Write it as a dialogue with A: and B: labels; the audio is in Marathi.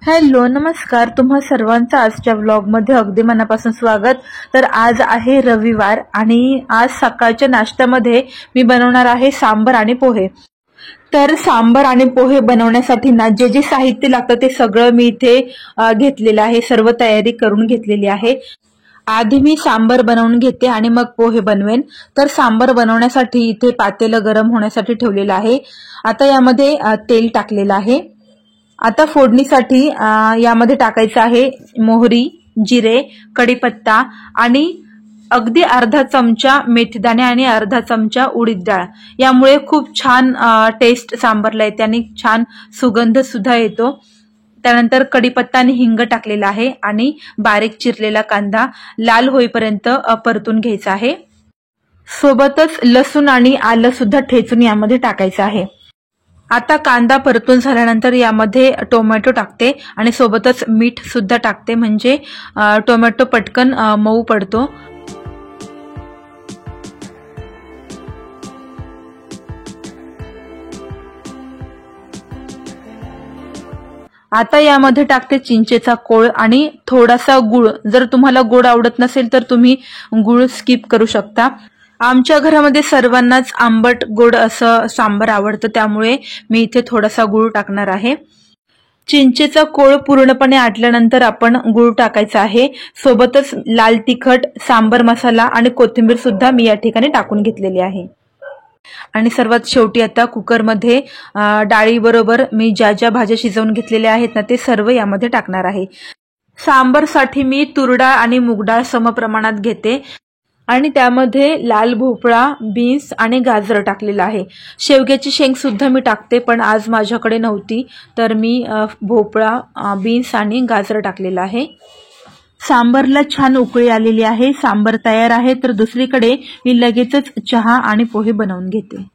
A: हॅलो नमस्कार, तुम्हा सर्वांचं आजच्या व्लॉगमध्ये अगदी मनापासून स्वागत। तर आज आहे रविवार आणि आज सकाळच्या नाश्त्यामध्ये मी बनवणार आहे सांबर आणि पोहे। तर सांबर आणि पोहे बनवण्यासाठी ना जे जे साहित्य लागतं ते सगळं मी इथे घेतलेलं आहे, सर्व तयारी करून घेतलेली आहे। आधी मी सांबर बनवून घेते आणि मग पोहे बनवेन। तर सांबर बनवण्यासाठी इथे पातेलं गरम होण्यासाठी ठेवलेलं आहे। आता यामध्ये तेल टाकलेलं आहे। आता फोडणीसाठी यामध्ये टाकायचं आहे मोहरी, जिरे, कढीपत्ता आणि अगदी अर्धा चमचा मेथीदाणे आणि अर्धा चमचा उडीद डाळ। यामुळे खूप छान टेस्ट सांबरला येते आणि छान सुगंध सुद्धा येतो। त्यानंतर कढीपत्ता आणि हिंग टाकलेला आहे आणि बारीक चिरलेला कांदा लाल होईपर्यंत परतून घ्यायचा आहे। सोबतच लसूण आणि आलं सुद्धा ठेचून यामध्ये टाकायचं आहे। आता कांदा परतून झाल्यानंतर यामध्ये टोमॅटो टाकते आणि सोबतच मीठ सुद्धा टाकते, म्हणजे टोमॅटो पटकन मऊ पडतो। आता यामध्ये टाकते चिंचेचा कोळ आणि थोडासा गुळ। जर तुम्हाला गोड आवडत नसेल तर तुम्ही गुळ स्किप करू शकता। आमच्या घरामध्ये सर्वांनाच आंबट गोड असं सांबर आवडतं, त्यामुळे मी इथे थोडासा गुळ टाकणार आहे। चिंचेचा कोळ पूर्णपणे आटल्यानंतर आपण गुळ टाकायचा आहे। सोबतच लाल तिखट, सांबर मसाला आणि कोथिंबीर सुद्धा मी या ठिकाणी टाकून घेतलेली आहे। आणि सर्वात शेवटी आता कुकरमध्ये डाळीबरोबर मी ज्या ज्या भाज्या शिजवून घेतलेल्या आहेत ना ते सर्व यामध्ये टाकणार आहे। सांबरसाठी मी तुरडाळ आणि मूगडाळ समप्रमाणात घेते आणि त्यामध्ये लाल भोपळा, बीन्स आणि गाजर टाकलेलं आहे। शेवग्याची शेंग सुद्धा मी टाकते, पण आज माझ्याकडे नव्हती तर मी भोपळा, बीन्स आणि गाजर टाकलेलं आहे। सांबरला छान उकळी आलेली आहे, सांबर तयार आहे। तर दुसरीकडे मी लगेचच चहा आणि पोहे बनवून घेते।